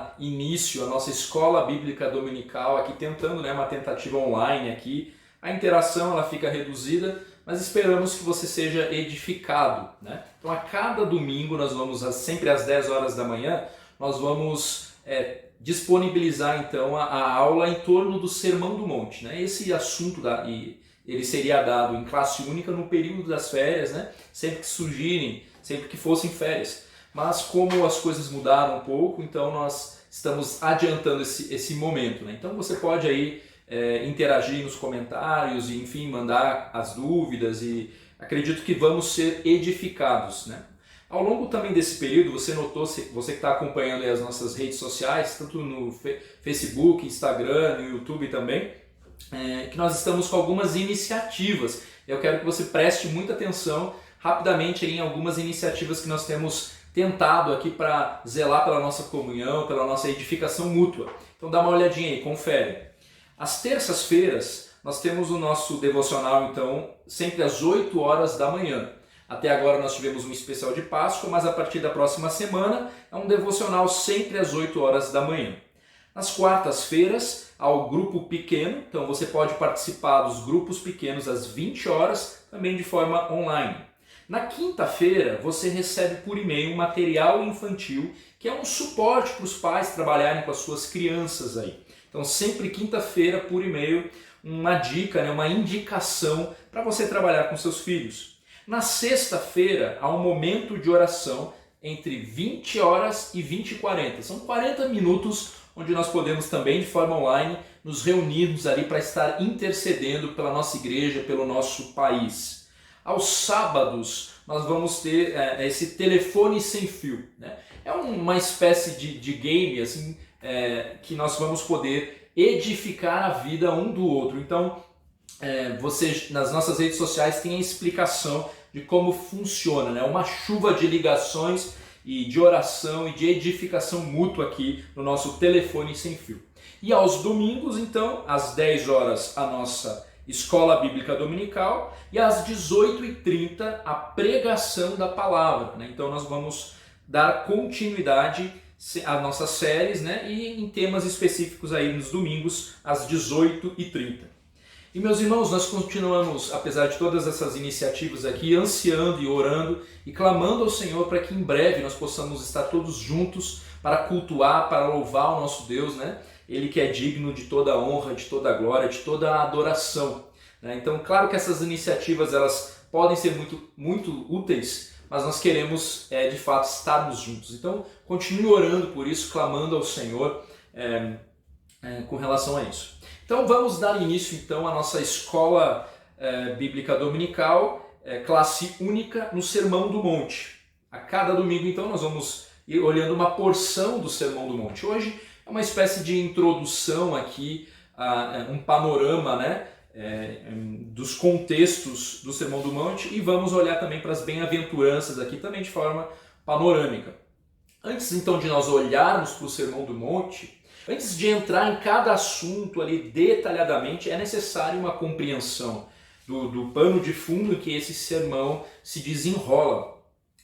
dar início à nossa escola bíblica dominical, aqui tentando, né, uma tentativa online aqui. A interação ela fica reduzida, mas esperamos que você seja edificado, né? Então a cada domingo nós vamos, sempre às 10 horas da manhã, nós vamos disponibilizar então a aula em torno do Sermão do Monte, né? Esse assunto ele seria dado em classe única no período das férias, né? Sempre que surgirem, sempre que fossem férias. Mas como as coisas mudaram um pouco, então nós estamos adiantando esse momento, né? Então você pode aí interagir nos comentários e, enfim, mandar as dúvidas, e acredito que vamos ser edificados, né? Ao longo também desse período, você notou, você que está acompanhando aí as nossas redes sociais, tanto no Facebook, Instagram, no YouTube também, que nós estamos com algumas iniciativas. Eu quero que você preste muita atenção rapidamente em algumas iniciativas que nós temos tentado aqui para zelar pela nossa comunhão, pela nossa edificação mútua. Então dá uma olhadinha aí, confere. Às terças-feiras nós temos o nosso devocional, então, sempre às 8 horas da manhã. Até agora nós tivemos um especial de Páscoa, mas a partir da próxima semana é um devocional sempre às 8 horas da manhã. Nas quartas-feiras há o grupo pequeno, então você pode participar dos grupos pequenos às 20 horas, também de forma online. Na quinta-feira você recebe por e-mail um material infantil, que é um suporte para os pais trabalharem com as suas crianças aí. Então sempre quinta-feira por e-mail uma dica, né, uma indicação para você trabalhar com seus filhos. Na sexta-feira há um momento de oração entre 20 horas e 20h40. São 40 minutos onde nós podemos também de forma online nos reunirmos ali para estar intercedendo pela nossa igreja, pelo nosso país. Aos sábados nós vamos ter esse telefone sem fio, né? É uma espécie de game assim, que nós vamos poder edificar a vida um do outro. Então, você nas nossas redes sociais tem a explicação de como funciona, né? Uma chuva de ligações e de oração e de edificação mútua aqui no nosso telefone sem fio. E aos domingos, então, às 10 horas, a nossa escola bíblica dominical, e às 18h30 a pregação da palavra, né? Então nós vamos dar continuidade às nossas séries, né? E em temas específicos aí nos domingos às 18h30. E meus irmãos, nós continuamos, apesar de todas essas iniciativas aqui, ansiando e orando e clamando ao Senhor para que em breve nós possamos estar todos juntos para cultuar, para louvar o nosso Deus, né? Ele que é digno de toda a honra, de toda a glória, de toda a adoração, né? Então, claro que essas iniciativas elas podem ser muito úteis, mas nós queremos de fato estarmos juntos. Então, continue orando por isso, clamando ao Senhor com relação a isso. Então, vamos dar início então à nossa escola bíblica dominical, classe única no Sermão do Monte. A cada domingo, então, nós vamos ir olhando uma porção do Sermão do Monte. Hoje é uma espécie de introdução aqui, um panorama, né, dos contextos do Sermão do Monte, e vamos olhar também para as bem-aventuranças aqui também de forma panorâmica. Antes então de nós olharmos para o Sermão do Monte, antes de entrar em cada assunto ali detalhadamente, é necessário uma compreensão do pano de fundo em que esse sermão se desenrola.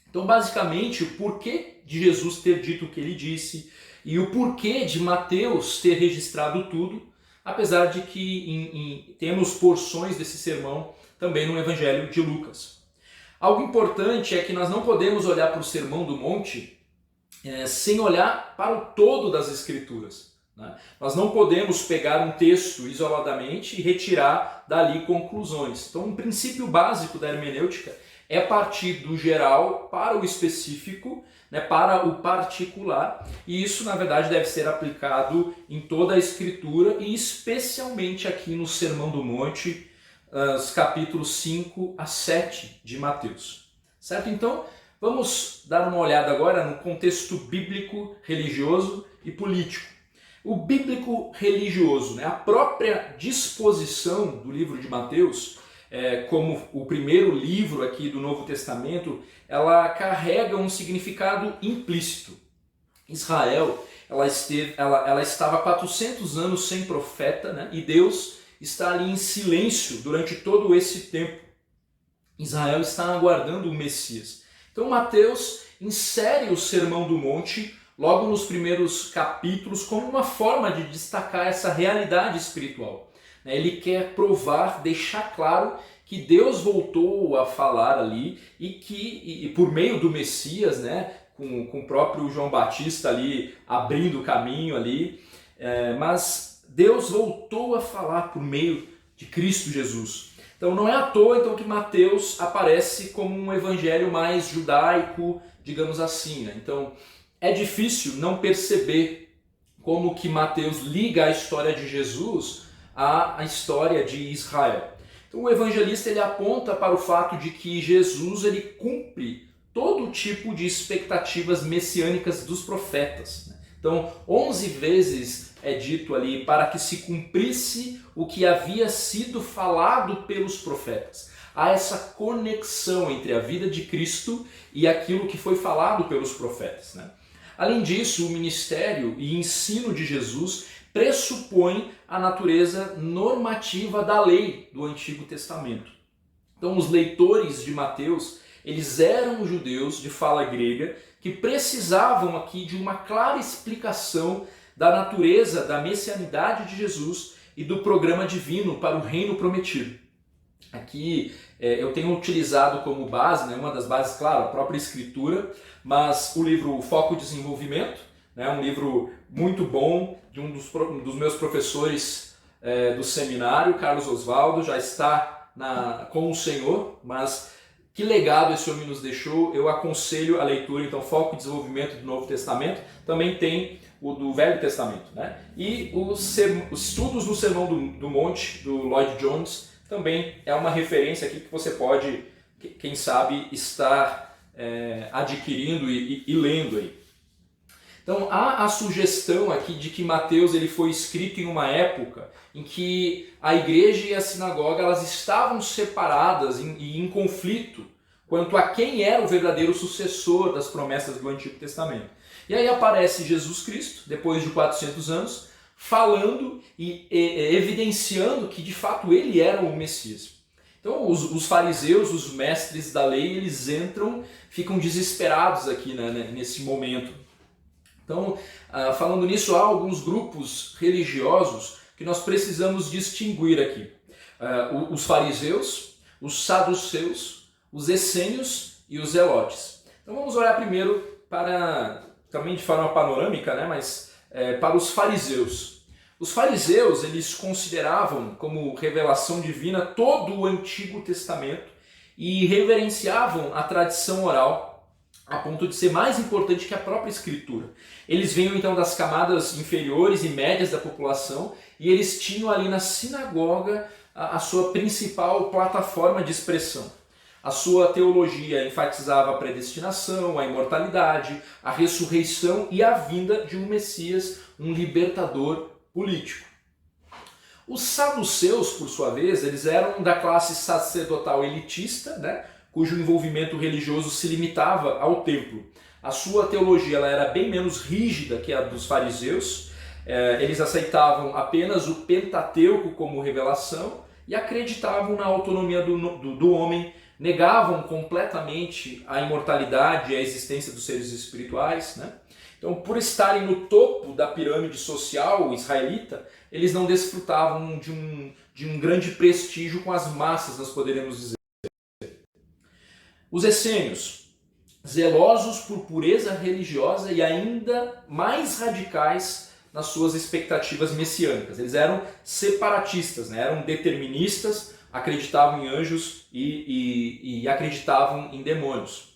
Então, basicamente, o porquê de Jesus ter dito o que ele disse e o porquê de Mateus ter registrado tudo, apesar de que temos porções desse sermão também no Evangelho de Lucas. Algo importante é que nós não podemos olhar para o Sermão do Monte sem olhar para o todo das Escrituras, né? Nós não podemos pegar um texto isoladamente e retirar dali conclusões. Então, um princípio básico da hermenêutica é partir do geral para o específico, né, para o particular, e isso na verdade deve ser aplicado em toda a Escritura e especialmente aqui no Sermão do Monte, os capítulos 5 a 7 de Mateus. Certo? Então, vamos dar uma olhada agora no contexto bíblico, religioso e político. O bíblico religioso, né, a própria disposição do livro de Mateus, como o primeiro livro aqui do Novo Testamento, ela carrega um significado implícito. Israel, ela estava 400 anos sem profeta, né? E Deus está ali em silêncio durante todo esse tempo. Israel está aguardando o Messias. Então Mateus insere o Sermão do Monte logo nos primeiros capítulos, como uma forma de destacar essa realidade espiritual. Ele quer provar, deixar claro que Deus voltou a falar ali e por meio do Messias, né, com o próprio João Batista ali abrindo o caminho ali, mas Deus voltou a falar por meio de Cristo Jesus. Então não é à toa então, que Mateus aparece como um evangelho mais judaico, digamos assim, né? Então é difícil não perceber como que Mateus liga a história de Jesus à história de Israel. Então o evangelista ele aponta para o fato de que Jesus ele cumpre todo tipo de expectativas messiânicas dos profetas, né? Então 11 vezes é dito ali para que se cumprisse o que havia sido falado pelos profetas. Há essa conexão entre a vida de Cristo e aquilo que foi falado pelos profetas, né? Além disso, o ministério e ensino de Jesus pressupõe a natureza normativa da lei do Antigo Testamento. Então, os leitores de Mateus, eles eram judeus de fala grega que precisavam aqui de uma clara explicação da natureza da messianidade de Jesus e do programa divino para o reino prometido. Aqui eu tenho utilizado como base, né, uma das bases, claro, a própria Escritura, mas o livro Foco e Desenvolvimento, né, um livro muito bom de um dos meus professores do seminário, Carlos Oswaldo, já está com o Senhor, mas que legado esse homem nos deixou. Eu aconselho a leitura, então, Foco e Desenvolvimento do Novo Testamento, também tem o do Velho Testamento, né? E os estudos no Sermão do Monte, do Lloyd Jones, também é uma referência aqui que você pode, quem sabe, estar adquirindo e lendo aí. Então há a sugestão aqui de que Mateus ele foi escrito em uma época em que a igreja e a sinagoga elas estavam separadas e em conflito quanto a quem era o verdadeiro sucessor das promessas do Antigo Testamento. E aí aparece Jesus Cristo, depois de 400 anos, falando e evidenciando que de fato ele era o Messias. Então os fariseus, os mestres da lei, eles ficam desesperados aqui, né, nesse momento. Então, falando nisso, há alguns grupos religiosos que nós precisamos distinguir aqui. Os fariseus, os saduceus, os essênios e os zelotes. Então vamos olhar primeiro também de forma panorâmica, né, mas para os fariseus. Os fariseus, eles consideravam como revelação divina todo o Antigo Testamento e reverenciavam a tradição oral a ponto de ser mais importante que a própria Escritura. Eles vinham então das camadas inferiores e médias da população e eles tinham ali na sinagoga a sua principal plataforma de expressão. A sua teologia enfatizava a predestinação, a imortalidade, a ressurreição e a vinda de um Messias, um libertador político. Os saduceus, por sua vez, eles eram da classe sacerdotal elitista, né, cujo envolvimento religioso se limitava ao templo. A sua teologia ela era bem menos rígida que a dos fariseus. Eles aceitavam apenas o Pentateuco como revelação e acreditavam na autonomia do homem, negavam completamente a imortalidade e a existência dos seres espirituais, né? Então, por estarem no topo da pirâmide social israelita, eles não desfrutavam de um grande prestígio com as massas, nós poderíamos dizer. Os essênios, zelosos por pureza religiosa e ainda mais radicais nas suas expectativas messiânicas. Eles eram separatistas, né? Eram deterministas, acreditavam em anjos e acreditavam em demônios.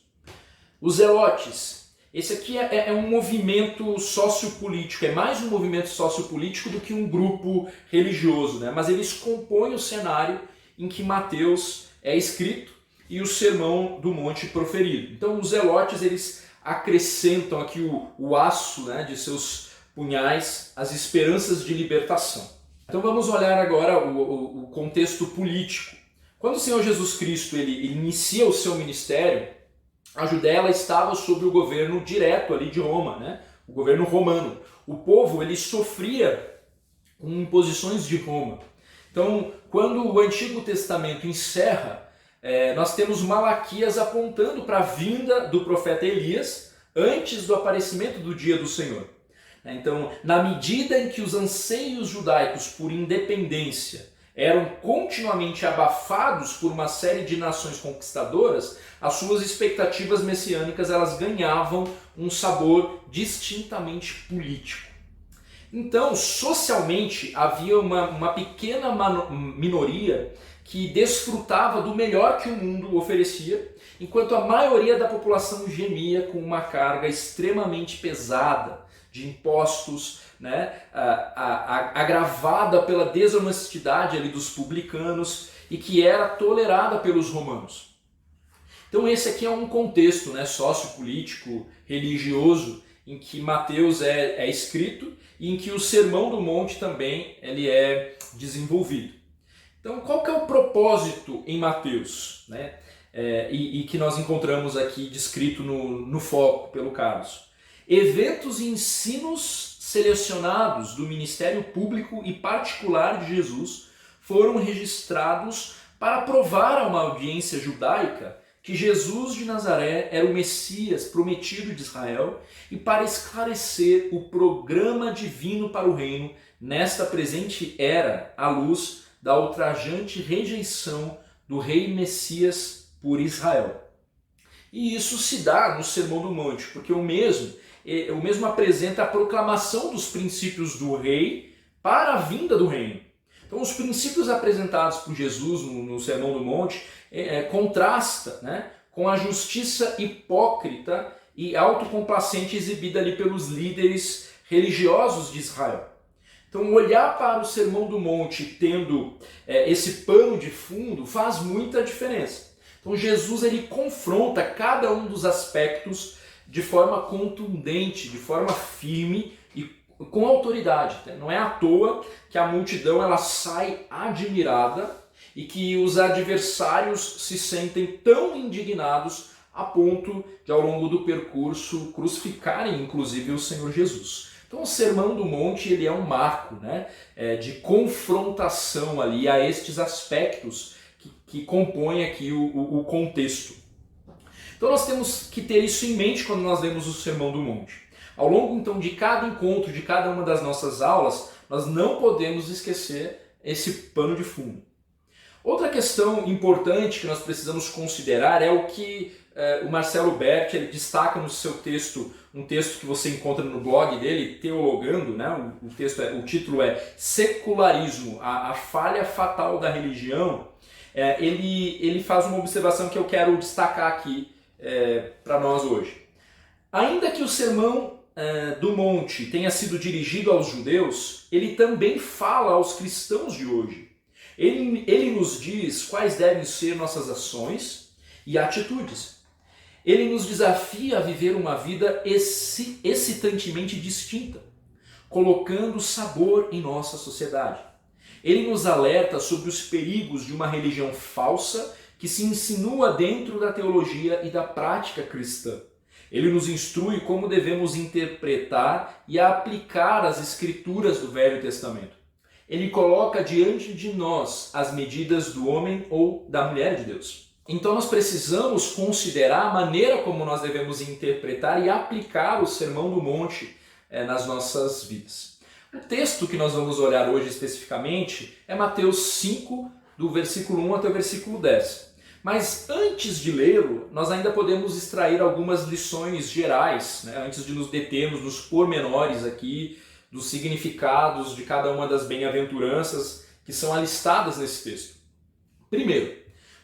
Os zelotes, esse aqui é um movimento sociopolítico, é mais um movimento sociopolítico do que um grupo religioso, né? Mas eles compõem o cenário em que Mateus é escrito e o Sermão do Monte proferido. Então os zelotes eles acrescentam aqui o aço, né, de seus punhais, as esperanças de libertação. Então vamos olhar agora o contexto político. Quando o Senhor Jesus Cristo ele inicia o seu ministério, a Judéia ela estava sob o governo direto ali de Roma, né, o governo romano. O povo ele sofria com imposições de Roma. Então quando o Antigo Testamento encerra, nós temos Malaquias apontando para a vinda do profeta Elias, antes do aparecimento do dia do Senhor. Então, na medida em que os anseios judaicos por independência eram continuamente abafados por uma série de nações conquistadoras, as suas expectativas messiânicas elas ganhavam um sabor distintamente político. Então, socialmente, havia uma pequena minoria que desfrutava do melhor que o mundo oferecia, enquanto a maioria da população gemia com uma carga extremamente pesada de impostos, né, agravada pela desonestidade ali dos publicanos e que era tolerada pelos romanos. Então esse aqui é um contexto, né, sociopolítico, religioso, em que Mateus é escrito e em que o Sermão do Monte também ele é desenvolvido. Então qual que é o propósito em Mateus, né, e que nós encontramos aqui descrito no foco pelo Carlos? Eventos e ensinos selecionados do ministério público e particular de Jesus foram registrados para provar a uma audiência judaica que Jesus de Nazaré era o Messias prometido de Israel e para esclarecer o programa divino para o reino nesta presente era à luz da ultrajante rejeição do rei Messias por Israel. E isso se dá no Sermão do Monte, porque o mesmo apresenta a proclamação dos princípios do rei para a vinda do reino. Então os princípios apresentados por Jesus no Sermão do Monte contrasta, né, com a justiça hipócrita e autocomplacente exibida ali pelos líderes religiosos de Israel. Então olhar para o Sermão do Monte tendo esse pano de fundo faz muita diferença. Então Jesus ele confronta cada um dos aspectos de forma contundente, de forma firme e com autoridade. Não é à toa que a multidão ela sai admirada e que os adversários se sentem tão indignados a ponto de, ao longo do percurso, crucificarem inclusive o Senhor Jesus. Então o Sermão do Monte ele é um marco, né, de confrontação ali a estes aspectos que compõem aqui o contexto. Então nós temos que ter isso em mente quando nós lemos o Sermão do Monte. Ao longo então de cada encontro, de cada uma das nossas aulas, nós não podemos esquecer esse pano de fundo. Outra questão importante que nós precisamos considerar é o que o Marcelo Berti ele destaca no seu texto, um texto que você encontra no blog dele, Teologando, né? O título é Secularismo, a falha fatal da religião. Ele faz uma observação que eu quero destacar aqui para nós hoje. Ainda que o Sermão do Monte tenha sido dirigido aos judeus, ele também fala aos cristãos de hoje. Ele nos diz quais devem ser nossas ações e atitudes. Ele nos desafia a viver uma vida excitantemente distinta, colocando sabor em nossa sociedade. Ele nos alerta sobre os perigos de uma religião falsa que se insinua dentro da teologia e da prática cristã. Ele nos instrui como devemos interpretar e aplicar as escrituras do Velho Testamento. Ele coloca diante de nós as medidas do homem ou da mulher de Deus. Então nós precisamos considerar a maneira como nós devemos interpretar e aplicar o Sermão do Monte nas nossas vidas. O texto que nós vamos olhar hoje especificamente é Mateus 5, do versículo 1 até o versículo 10. Mas antes de lê-lo, nós ainda podemos extrair algumas lições gerais, né, antes de nos determos nos pormenores aqui, dos significados de cada uma das bem-aventuranças que são alistadas nesse texto. Primeiro,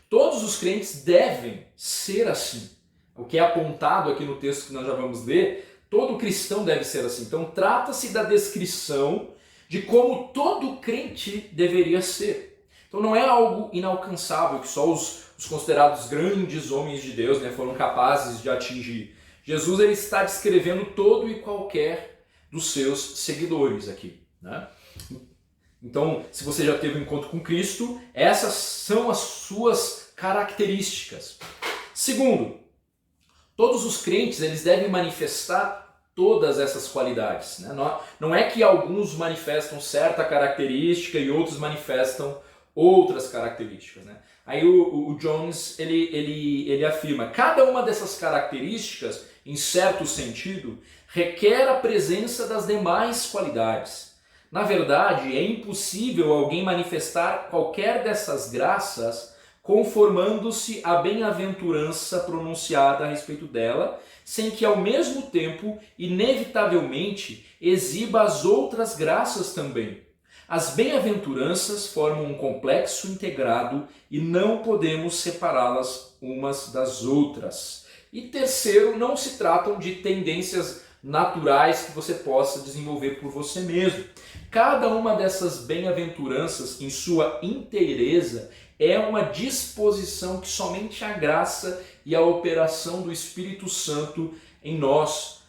todos os crentes devem ser assim. O que é apontado aqui no texto que nós já vamos ler, todo cristão deve ser assim. Então trata-se da descrição de como todo crente deveria ser. Então não é algo inalcançável que só os considerados grandes homens de Deus, né, foram capazes de atingir. Jesus ele está descrevendo todo e qualquer dos seus seguidores aqui, né? Então, se você já teve um encontro com Cristo, essas são as suas características. Segundo, todos os crentes eles devem manifestar todas essas qualidades, né? Não é que alguns manifestam certa característica e outros manifestam outras características, né? Aí o Jones ele afirma: cada uma dessas características, em certo sentido, requer a presença das demais qualidades. Na verdade, é impossível alguém manifestar qualquer dessas graças conformando-se à bem-aventurança pronunciada a respeito dela, sem que ao mesmo tempo, inevitavelmente, exiba as outras graças também. As bem-aventuranças formam um complexo integrado e não podemos separá-las umas das outras. E terceiro, não se tratam de tendências naturais que você possa desenvolver por você mesmo. Cada uma dessas bem-aventuranças, em sua inteireza, é uma disposição que somente a graça e a operação do Espírito Santo em nós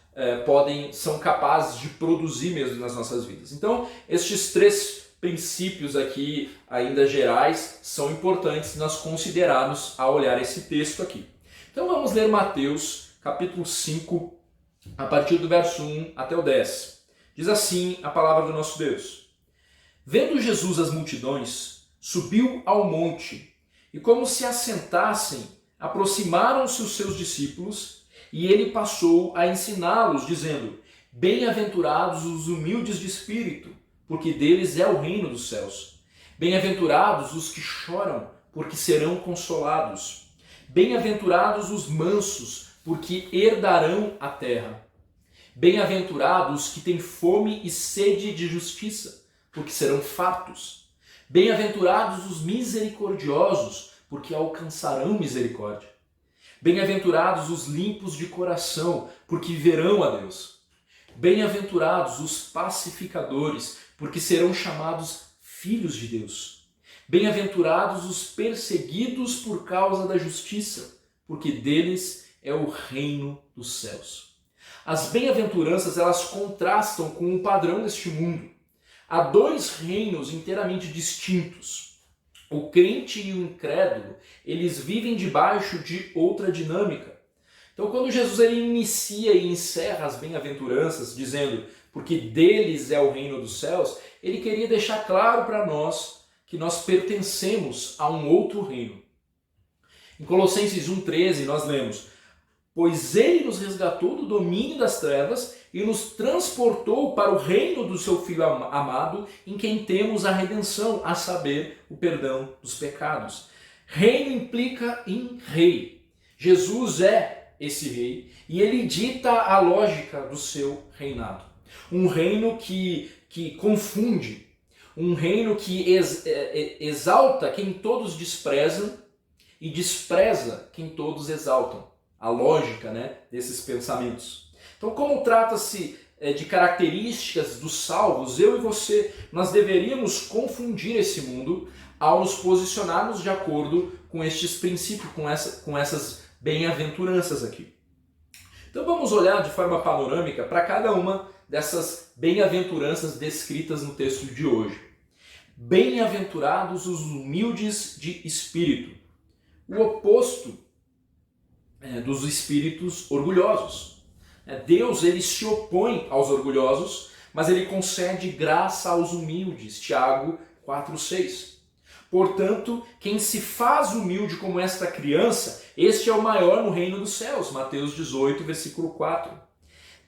são capazes de produzir mesmo nas nossas vidas. Então, estes três princípios aqui, ainda gerais, são importantes nós considerarmos ao olhar esse texto aqui. Então vamos ler Mateus, capítulo 5, a partir do verso 1 até o 10. Diz assim a palavra do nosso Deus: Vendo Jesus as multidões, subiu ao monte, e como se assentassem, aproximaram-se os seus discípulos, e ele passou a ensiná-los, dizendo: Bem-aventurados os humildes de espírito, porque deles é o reino dos céus. Bem-aventurados os que choram, porque serão consolados. Bem-aventurados os mansos, porque herdarão a terra. Bem-aventurados que têm fome e sede de justiça, porque serão fartos. Bem-aventurados os misericordiosos, porque alcançarão misericórdia. Bem-aventurados os limpos de coração, porque verão a Deus. Bem-aventurados os pacificadores, porque serão chamados filhos de Deus. Bem-aventurados os perseguidos por causa da justiça, porque deles é o reino dos céus. As bem-aventuranças, elas contrastam com o padrão deste mundo. Há dois reinos inteiramente distintos. O crente e o incrédulo, eles vivem debaixo de outra dinâmica. Então, quando Jesus ele inicia e encerra as bem-aventuranças, dizendo, porque deles é o reino dos céus, ele queria deixar claro para nós que nós pertencemos a um outro reino. Em Colossenses 1,13 nós lemos: Pois ele nos resgatou do domínio das trevas e nos transportou para o reino do seu Filho amado, em quem temos a redenção, a saber, o perdão dos pecados. Reino implica em rei. Jesus é esse rei e ele dita a lógica do seu reinado. Um reino que confunde, um reino que exalta quem todos desprezam e despreza quem todos exaltam. A lógica, desses pensamentos. Então, como trata-se de características dos salvos, eu e você, nós deveríamos confundir esse mundo ao nos posicionarmos de acordo com estes princípios, com essas bem-aventuranças aqui. Então vamos olhar de forma panorâmica para cada uma dessas bem-aventuranças descritas no texto de hoje. Bem-aventurados os humildes de espírito. O oposto dos espíritos orgulhosos. Deus ele se opõe aos orgulhosos, mas ele concede graça aos humildes. Tiago 4,6. Portanto, quem se faz humilde como esta criança, este é o maior no reino dos céus. Mateus 18, versículo 4.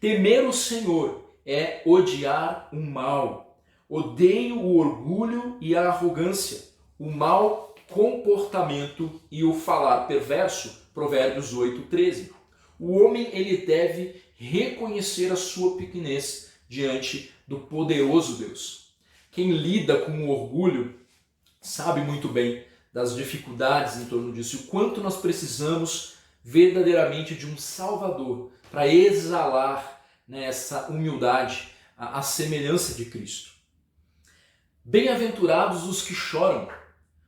Temer o Senhor é odiar o mal. Odeio o orgulho e a arrogância, o mau comportamento e o falar perverso. Provérbios 8:13. O homem ele deve reconhecer a sua pequenez diante do poderoso Deus. Quem lida com o orgulho sabe muito bem das dificuldades em torno disso, o quanto nós precisamos verdadeiramente de um Salvador para exalar essa humildade, a semelhança de Cristo. Bem-aventurados os que choram.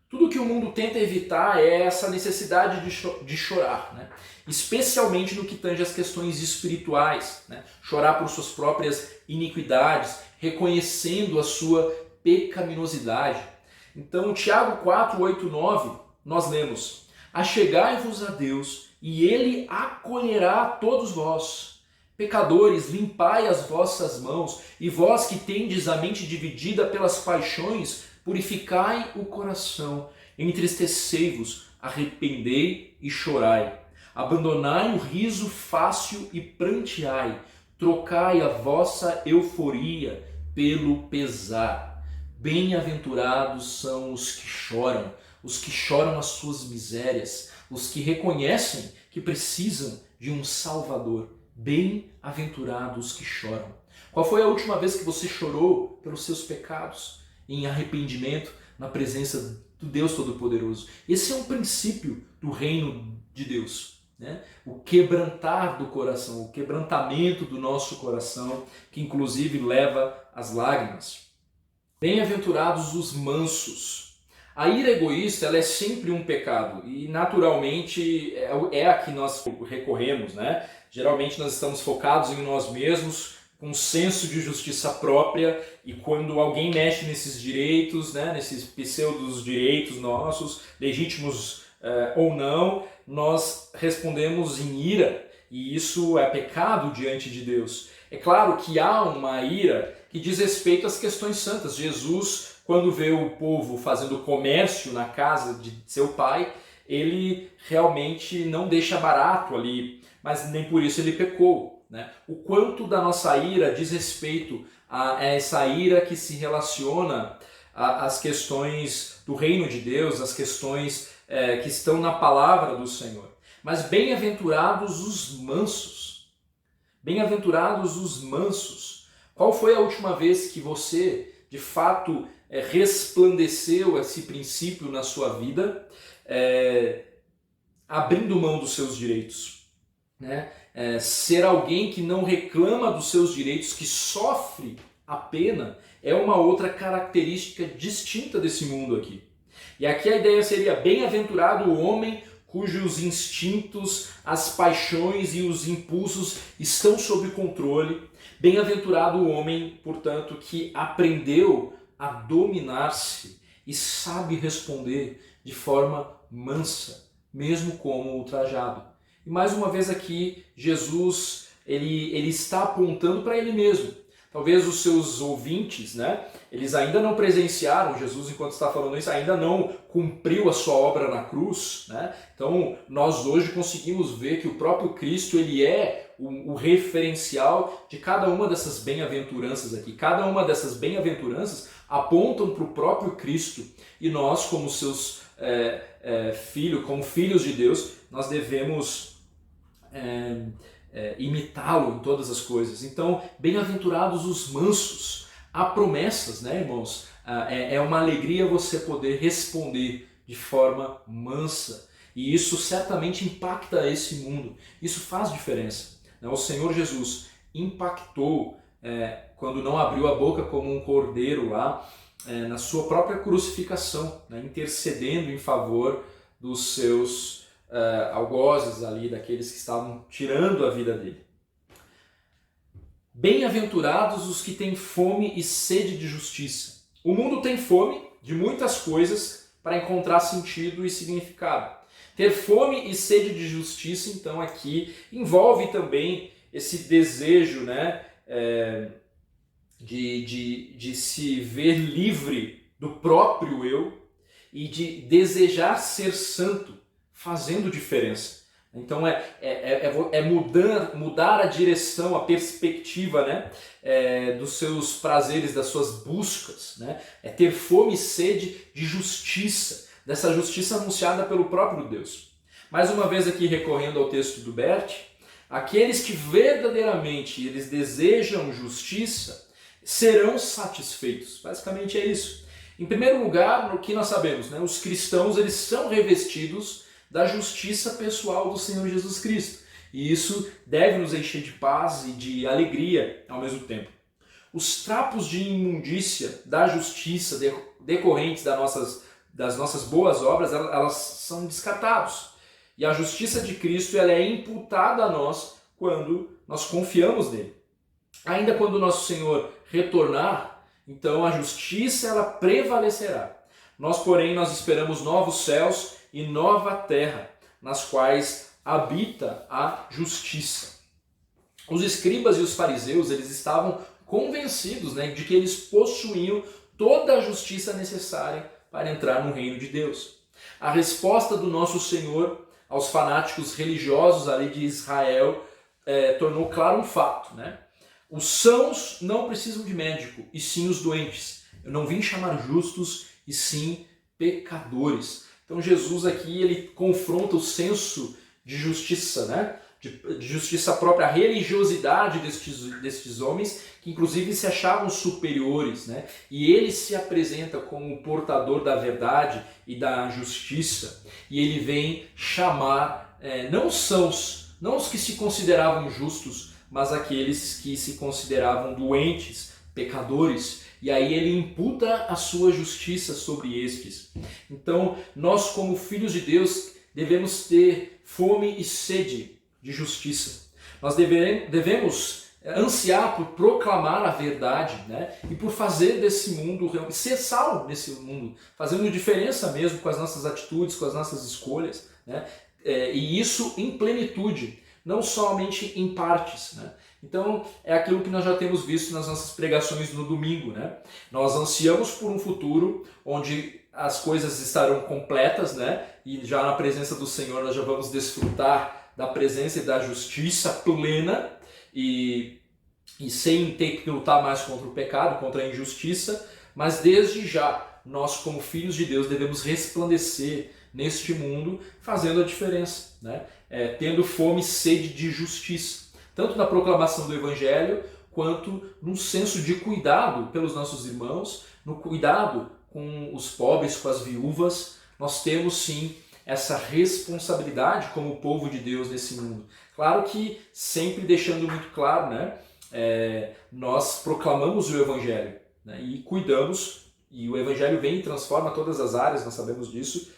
Tudo que o mundo tenta evitar é essa necessidade de chorar, especialmente no que tange as questões espirituais, chorar por suas próprias iniquidades, reconhecendo a sua pecaminosidade. Então, Tiago 4, 8, 9, nós lemos: Achegai-vos a Deus, e Ele acolherá a todos vós. Pecadores, limpai as vossas mãos, e vós que tendes a mente dividida pelas paixões, Purificai o coração, entristecei-vos, arrependei e chorai. Abandonai o riso fácil e pranteai, trocai a vossa euforia pelo pesar. Bem-aventurados são os que choram as suas misérias, os que reconhecem que precisam de um Salvador. Bem-aventurados que choram. Qual foi a última vez que você chorou pelos seus pecados, em arrependimento, na presença do Deus Todo-Poderoso? Esse é um princípio do reino de Deus, né? O quebrantar do coração, o quebrantamento do nosso coração, que inclusive leva às lágrimas. Bem-aventurados os mansos. A ira egoísta, ela é sempre um pecado e naturalmente é a que nós recorremos, né? Geralmente nós estamos focados em nós mesmos, com um senso de justiça própria, e quando alguém mexe nesses direitos, né, nesses pseudos direitos nossos, legítimos ou não, nós respondemos em ira, e isso é pecado diante de Deus. É claro que há uma ira que diz respeito às questões santas. Jesus, quando vê o povo fazendo comércio na casa de seu pai, ele realmente não deixa barato ali, mas nem por isso ele pecou, né? O quanto da nossa ira diz respeito a essa ira que se relaciona às questões do reino de Deus, às questões que estão na palavra do Senhor. Mas bem-aventurados os mansos. Bem-aventurados os mansos. Qual foi a última vez que você, de fato, resplandeceu esse princípio na sua vida, abrindo mão dos seus direitos, né? Ser alguém que não reclama dos seus direitos, que sofre a pena, é uma outra característica distinta desse mundo aqui. E aqui a ideia seria: bem-aventurado o homem cujos instintos, as paixões e os impulsos estão sob controle. Bem-aventurado o homem, portanto, que aprendeu a dominar-se e sabe responder de forma mansa, mesmo como ultrajado. E mais uma vez aqui, Jesus ele está apontando para ele mesmo. Talvez os seus ouvintes, né, eles ainda não presenciaram Jesus enquanto está falando isso, ainda não cumpriu a sua obra na cruz, né? Então nós hoje conseguimos ver que o próprio Cristo ele é o referencial de cada uma dessas bem-aventuranças aqui. Cada uma dessas bem-aventuranças apontam para o próprio Cristo, e nós, como seus filhos, como filhos de Deus, nós devemos imitá-lo em todas as coisas. Então, bem-aventurados os mansos. Há promessas, né, irmãos? É uma alegria você poder responder de forma mansa. E isso certamente impacta esse mundo. Isso faz diferença. O Senhor Jesus impactou quando não abriu a boca como um cordeiro lá na sua própria crucificação, né, intercedendo em favor dos seus algozes ali, daqueles que estavam tirando a vida dele. Bem-aventurados os que têm fome e sede de justiça. O mundo tem fome de muitas coisas para encontrar sentido e significado. Ter fome e sede de justiça, então, aqui envolve também esse desejo, né, de se ver livre do próprio eu e de desejar ser santo, fazendo diferença. Então mudar a direção, a perspectiva, né, dos seus prazeres, das suas buscas, né? É ter fome e sede de justiça, dessa justiça anunciada pelo próprio Deus. Mais uma vez aqui recorrendo ao texto do Bert, aqueles que verdadeiramente eles desejam justiça serão satisfeitos. Basicamente é isso. Em primeiro lugar, o que nós sabemos, né? Os cristãos eles são revestidos da justiça pessoal do Senhor Jesus Cristo. E isso deve nos encher de paz e de alegria ao mesmo tempo. Os trapos de imundícia da justiça decorrentes das nossas boas obras, elas são descartados. E a justiça de Cristo ela é imputada a nós quando nós confiamos nele. Ainda quando o nosso Senhor retornar, então a justiça ela prevalecerá. Nós, porém, nós esperamos novos céus e nova terra, nas quais habita a justiça. Os escribas e os fariseus, eles estavam convencidos, né, de que eles possuíam toda a justiça necessária para entrar no reino de Deus. A resposta do nosso Senhor aos fanáticos religiosos ali de Israel tornou claro um fato, né? Os sãos não precisam de médico, e sim os doentes. Eu não vim chamar justos, e sim pecadores. Então Jesus aqui ele confronta o senso de justiça, né? De justiça própria, a religiosidade destes homens, que inclusive se achavam superiores, né? E ele se apresenta como o portador da verdade e da justiça, e ele vem chamar não os que se consideravam justos, mas aqueles que se consideravam doentes, pecadores, e aí ele imputa a sua justiça sobre estes. Então, nós como filhos de Deus devemos ter fome e sede de justiça. Nós devemos ansiar por proclamar a verdade, né? E por fazer desse mundo, ser sal nesse mundo, fazendo diferença mesmo com as nossas atitudes, com as nossas escolhas, né? E isso em plenitude, não somente em partes, né? Então é aquilo que nós já temos visto nas nossas pregações no domingo, né? Nós ansiamos por um futuro onde as coisas estarão completas, né? E já na presença do Senhor nós já vamos desfrutar da presença e da justiça plena e sem ter que lutar mais contra o pecado, contra a injustiça, mas desde já nós como filhos de Deus devemos resplandecer neste mundo fazendo a diferença, né? Tendo fome e sede de justiça, tanto na proclamação do Evangelho quanto num senso de cuidado pelos nossos irmãos, no cuidado com os pobres, com as viúvas. Nós temos sim essa responsabilidade como povo de Deus nesse mundo. Claro que sempre deixando muito claro, né? Nós proclamamos o Evangelho, né? E cuidamos, e o Evangelho vem e transforma todas as áreas, nós sabemos disso,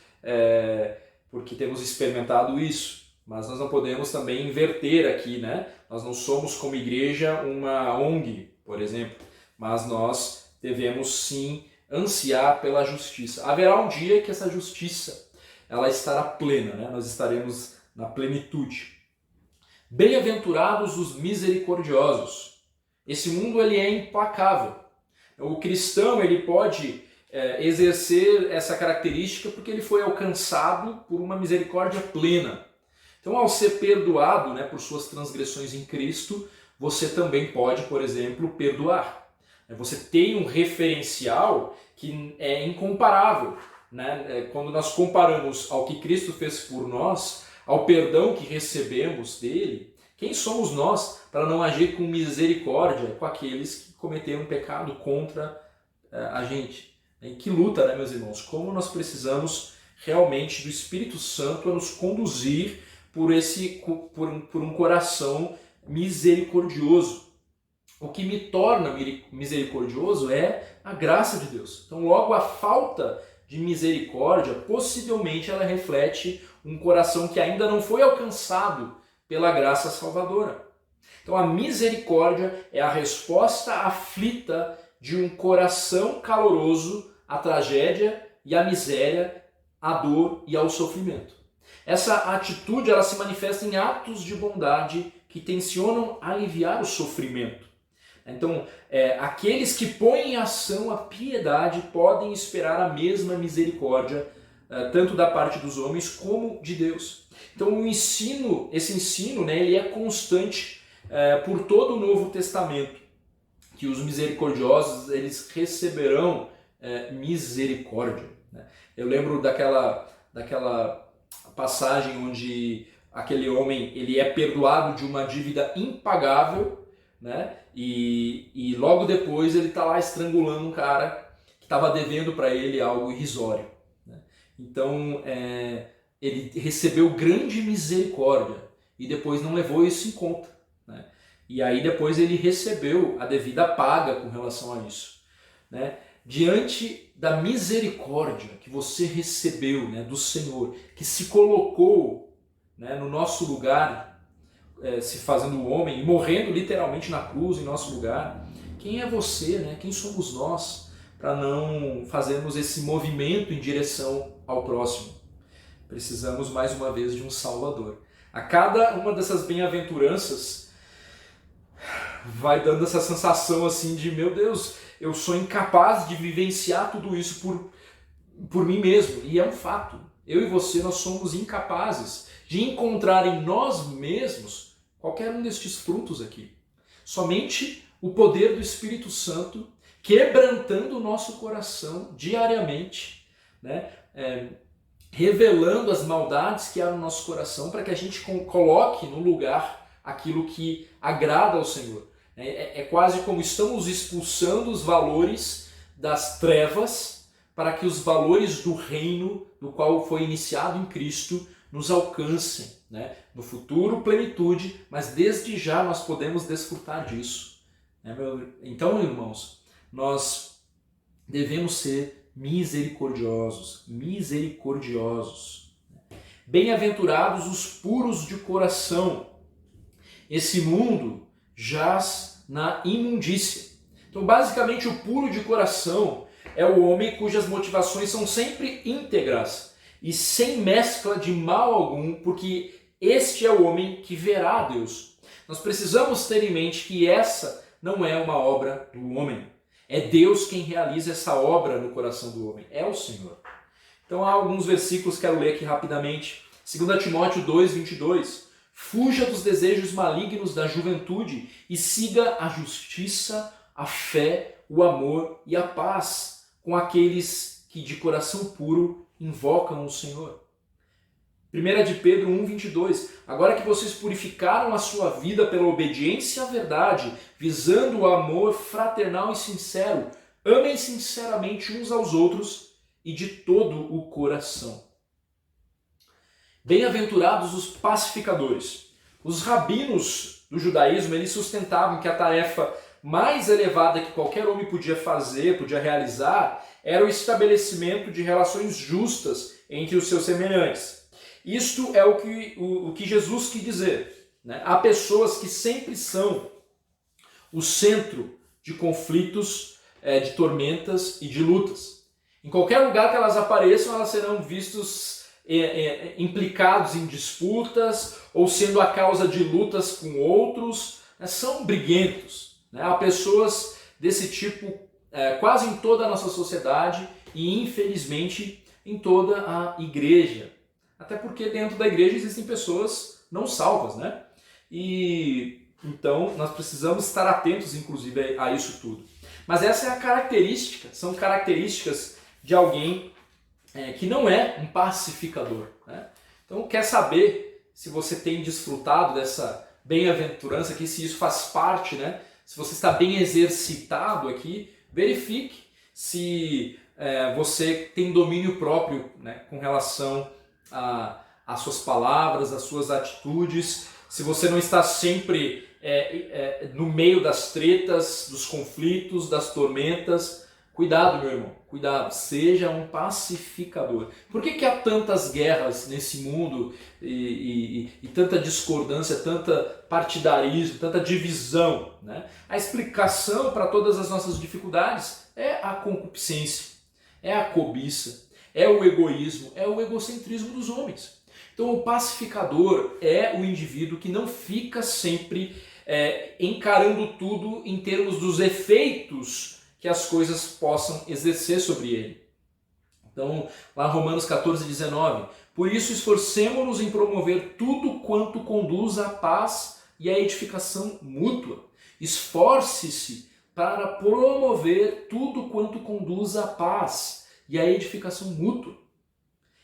porque temos experimentado isso. Mas nós não podemos também inverter aqui, né? Nós não somos como igreja uma ONG, por exemplo, mas nós devemos sim ansiar pela justiça. Haverá um dia que essa justiça ela estará plena, né? Nós estaremos na plenitude. Bem-aventurados os misericordiosos. Esse mundo ele é implacável. O cristão ele pode exercer essa característica porque ele foi alcançado por uma misericórdia plena. Então, ao ser perdoado, né, por suas transgressões em Cristo, você também pode, por exemplo, perdoar. Você tem um referencial que é incomparável, né? Quando nós comparamos ao que Cristo fez por nós, ao perdão que recebemos dele, quem somos nós para não agir com misericórdia com aqueles que cometeram pecado contra a gente? Em que luta, né, meus irmãos? Como nós precisamos realmente do Espírito Santo a nos conduzir por um coração misericordioso. O que me torna misericordioso é a graça de Deus. Então, logo, a falta de misericórdia, possivelmente ela reflete um coração que ainda não foi alcançado pela graça salvadora. Então, a misericórdia é a resposta aflita de um coração caloroso à tragédia e à miséria, à dor e ao sofrimento. Essa atitude ela se manifesta em atos de bondade que tensionam aliviar o sofrimento. Então, aqueles que põem em ação a piedade podem esperar a mesma misericórdia, tanto da parte dos homens como de Deus. Então, esse ensino, né, ele é constante por todo o Novo Testamento, que os misericordiosos eles receberão misericórdia. Né? Eu lembro daquela passagem onde aquele homem ele é perdoado de uma dívida impagável, né? E logo depois ele está lá estrangulando um cara que estava devendo para ele algo irrisório, né? Então ele recebeu grande misericórdia e depois não levou isso em conta, né? E aí depois ele recebeu a devida paga com relação a isso, né? Diante da misericórdia que você recebeu, né, do Senhor, que se colocou, né, no nosso lugar, se fazendo homem e morrendo literalmente na cruz em nosso lugar, quem é você, né? Quem somos nós para não fazermos esse movimento em direção ao próximo? Precisamos mais uma vez de um Salvador. A cada uma dessas bem-aventuranças vai dando essa sensação assim de, meu Deus, eu sou incapaz de vivenciar tudo isso por mim mesmo. E é um fato. Eu e você, nós somos incapazes de encontrar em nós mesmos qualquer um destes frutos aqui. Somente o poder do Espírito Santo quebrantando o nosso coração diariamente, né? Revelando as maldades que há no nosso coração para que a gente coloque no lugar aquilo que agrada ao Senhor. É quase como estamos expulsando os valores das trevas para que os valores do reino, do qual foi iniciado em Cristo, nos alcancem, né? No futuro, plenitude, mas desde já nós podemos desfrutar disso. Então, irmãos, nós devemos ser misericordiosos. Bem-aventurados os puros de coração. Esse mundo jaz na imundícia. Então, basicamente, o puro de coração é o homem cujas motivações são sempre íntegras e sem mescla de mal algum, porque este é o homem que verá a Deus. Nós precisamos ter em mente que essa não é uma obra do homem. É Deus quem realiza essa obra no coração do homem. É o Senhor. Então há alguns versículos que quero ler aqui rapidamente. 2 Timóteo 2, 22. Fuja dos desejos malignos da juventude e siga a justiça, a fé, o amor e a paz com aqueles que de coração puro invocam o Senhor. 1 de Pedro 1, 22. Agora que vocês purificaram a sua vida pela obediência à verdade, visando o amor fraternal e sincero, amem sinceramente uns aos outros e de todo o coração. Bem-aventurados os pacificadores. Os rabinos do judaísmo, eles sustentavam que a tarefa mais elevada que qualquer homem podia fazer, podia realizar, era o estabelecimento de relações justas entre os seus semelhantes. Isto é o que Jesus quis dizer, né? Há pessoas que sempre são o centro de conflitos, de tormentas e de lutas. Em qualquer lugar que elas apareçam, elas serão vistos implicados em disputas ou sendo a causa de lutas com outros, né? São briguentos, né? Há pessoas desse tipo quase em toda a nossa sociedade e infelizmente em toda a igreja. Até porque dentro da igreja existem pessoas não salvas, né? E então nós precisamos estar atentos, inclusive, a isso tudo. Mas essa é a característica, são características de alguém que não é um pacificador, né? Então, quer saber se você tem desfrutado dessa bem-aventurança aqui, se isso faz parte, né? Se você está bem exercitado aqui, verifique se você tem domínio próprio, né, com relação às suas palavras, às suas atitudes, se você não está sempre no meio das tretas, dos conflitos, das tormentas. Cuidado, meu irmão, cuidado, seja um pacificador. Por que há tantas guerras nesse mundo e tanta discordância, tanta partidarismo, tanta divisão, né? A explicação para todas as nossas dificuldades é a concupiscência, é a cobiça, é o egoísmo, é o egocentrismo dos homens. Então o pacificador é o indivíduo que não fica sempre encarando tudo em termos dos efeitos que as coisas possam exercer sobre ele. Então, lá Romanos 14, 19. Por isso esforcemo-nos em promover tudo quanto conduz à paz e à edificação mútua. Esforce-se para promover tudo quanto conduz à paz e à edificação mútua.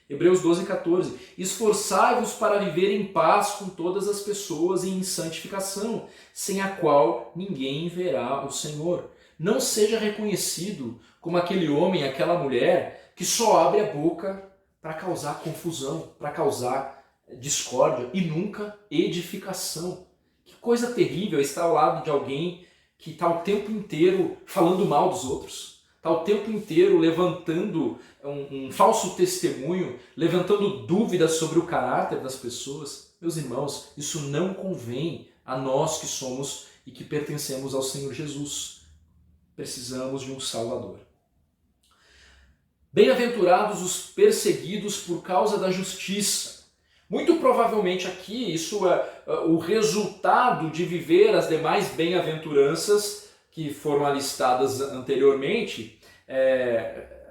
Hebreus 12, 14. Esforçai-vos para viver em paz com todas as pessoas e em santificação, sem a qual ninguém verá o Senhor. Não seja reconhecido como aquele homem, aquela mulher que só abre a boca para causar confusão, para causar discórdia e nunca edificação. Que coisa terrível estar ao lado de alguém que está o tempo inteiro falando mal dos outros, está o tempo inteiro levantando um falso testemunho, levantando dúvidas sobre o caráter das pessoas. Meus irmãos, isso não convém a nós que somos e que pertencemos ao Senhor Jesus. Precisamos de um Salvador. Bem-aventurados os perseguidos por causa da justiça. Muito provavelmente aqui isso o resultado de viver as demais bem-aventuranças que foram alistadas anteriormente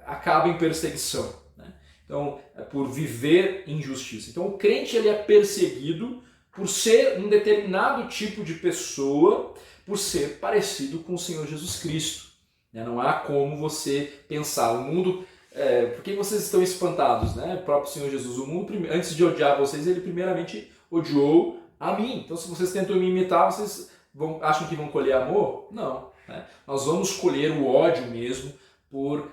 acaba em perseguição, né? Então, por viver injustiça. Então, o crente ele é perseguido por ser um determinado tipo de pessoa, por ser parecido com o Senhor Jesus Cristo, né? Não há como você pensar o mundo... por que vocês estão espantados, né? O próprio Senhor Jesus, o mundo, antes de odiar vocês, ele primeiramente odiou a mim. Então, se vocês tentam me imitar, vocês acham que vão colher amor? Não, né? Nós vamos colher o ódio mesmo por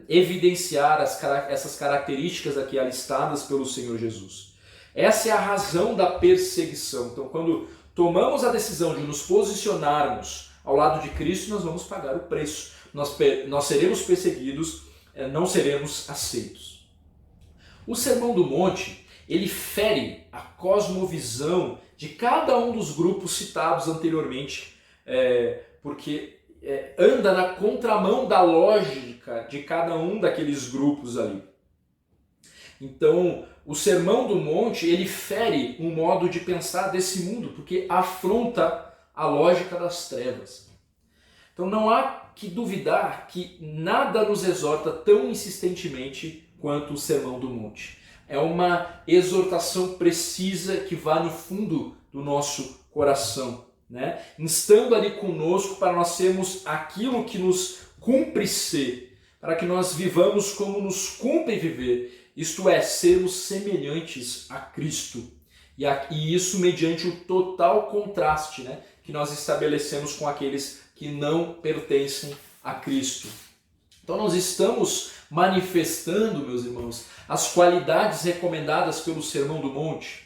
evidenciar essas características aqui alistadas pelo Senhor Jesus. Essa é a razão da perseguição. Então, quando tomamos a decisão de nos posicionarmos ao lado de Cristo, nós vamos pagar o preço. Nós seremos perseguidos, não seremos aceitos. O Sermão do Monte, ele fere a cosmovisão de cada um dos grupos citados anteriormente, porque anda na contramão da lógica de cada um daqueles grupos ali. Então, o Sermão do Monte, ele fere um modo de pensar desse mundo, porque afronta a lógica das trevas. Então, não há que duvidar que nada nos exorta tão insistentemente quanto o Sermão do Monte. É uma exortação precisa que vai no fundo do nosso coração, né? Instando ali conosco para nós sermos aquilo que nos cumpre ser, para que nós vivamos como nos cumpre viver, isto é, sermos semelhantes a Cristo. E isso mediante o total contraste, né, que nós estabelecemos com aqueles que não pertencem a Cristo. Então nós estamos manifestando, meus irmãos, as qualidades recomendadas pelo Sermão do Monte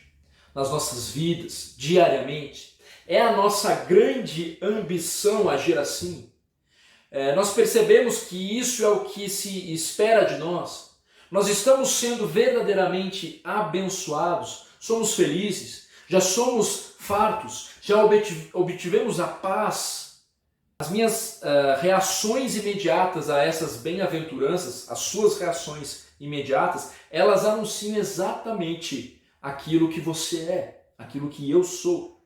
nas nossas vidas, diariamente. É a nossa grande ambição agir assim. Nós percebemos que isso é o que se espera de nós. Nós estamos sendo verdadeiramente abençoados, somos felizes, já somos fartos, já obtivemos a paz. As minhas reações imediatas a essas bem-aventuranças, as suas reações imediatas, elas anunciam exatamente aquilo que você é, aquilo que eu sou.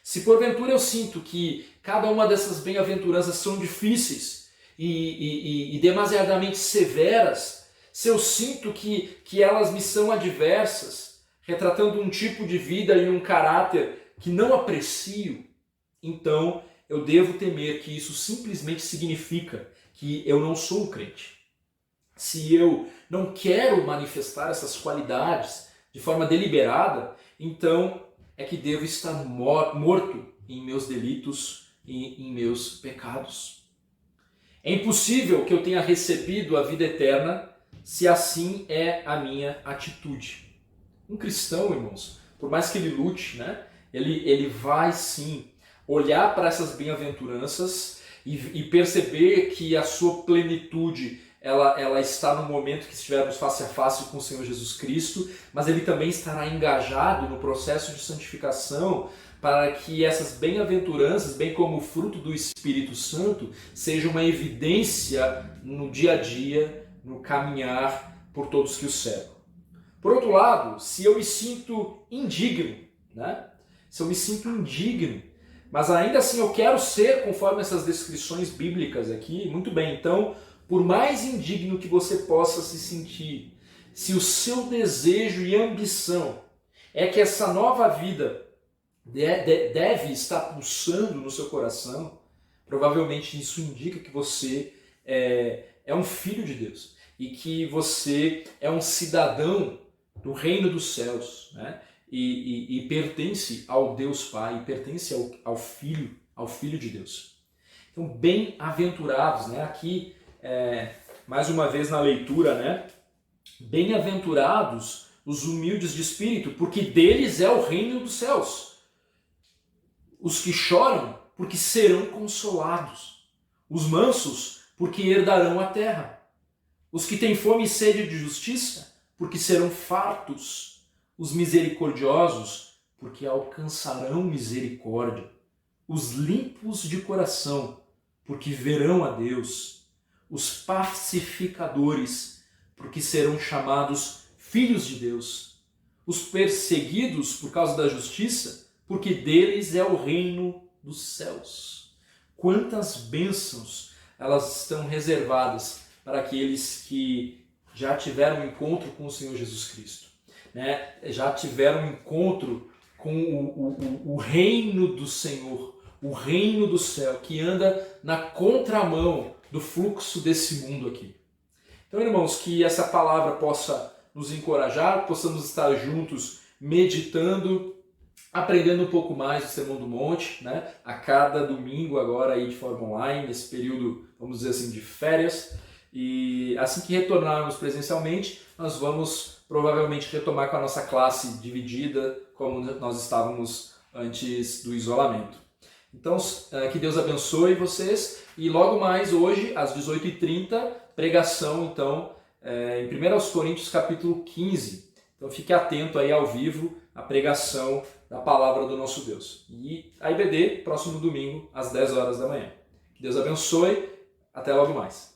Se porventura eu sinto que cada uma dessas bem-aventuranças são difíceis e demasiadamente severas, se eu sinto que elas me são adversas, retratando um tipo de vida e um caráter que não aprecio, então eu devo temer que isso simplesmente significa que eu não sou um crente. Se eu não quero manifestar essas qualidades de forma deliberada, então é que devo estar morto em meus delitos e em meus pecados. É impossível que eu tenha recebido a vida eterna se assim é a minha atitude. Um cristão, irmãos, por mais que ele lute, né, ele vai sim olhar para essas bem-aventuranças e perceber que a sua plenitude ela está no momento que estivermos face a face com o Senhor Jesus Cristo, mas ele também estará engajado no processo de santificação para que essas bem-aventuranças, bem como o fruto do Espírito Santo, sejam uma evidência no dia a dia, no caminhar por todos que o cercam. Por outro lado, se eu me sinto indigno, né? Se eu me sinto indigno, mas ainda assim eu quero ser conforme essas descrições bíblicas aqui, muito bem, então, por mais indigno que você possa se sentir, se o seu desejo e ambição é que essa nova vida deve estar pulsando no seu coração, provavelmente isso indica que você é um filho de Deus e que você é um cidadão do reino dos céus, né? E pertence ao Deus Pai, pertence ao Filho de Deus. Então, bem-aventurados, né? Aqui, mais uma vez na leitura, né? Bem-aventurados os humildes de espírito, porque deles é o reino dos céus. Os que choram, porque serão consolados. Os mansos, porque herdarão a terra. Os que têm fome e sede de justiça, porque serão fartos. Os misericordiosos, porque alcançarão misericórdia. Os limpos de coração, porque verão a Deus. Os pacificadores, porque serão chamados filhos de Deus. os perseguidos por causa da justiça, porque deles é o reino dos céus. Quantas bênçãos elas estão reservadas para aqueles que já tiveram um encontro com o Senhor Jesus Cristo, né? Já tiveram um encontro com o reino do Senhor, o reino do céu, que anda na contramão do fluxo desse mundo aqui. Então, irmãos, que essa palavra possa nos encorajar, possamos estar juntos meditando, aprendendo um pouco mais do Sermão do Monte, né? A cada domingo agora aí de forma online, nesse período, vamos dizer assim, de férias. E assim que retornarmos presencialmente, nós vamos provavelmente retomar com a nossa classe dividida, como nós estávamos antes do isolamento. Então, que Deus abençoe vocês e logo mais hoje, às 18h30, pregação, então, em 1 Coríntios capítulo 15. Então fique atento aí ao vivo à pregação da palavra do nosso Deus. E a IBD, próximo domingo, às 10 horas da manhã. Que Deus abençoe, até logo mais.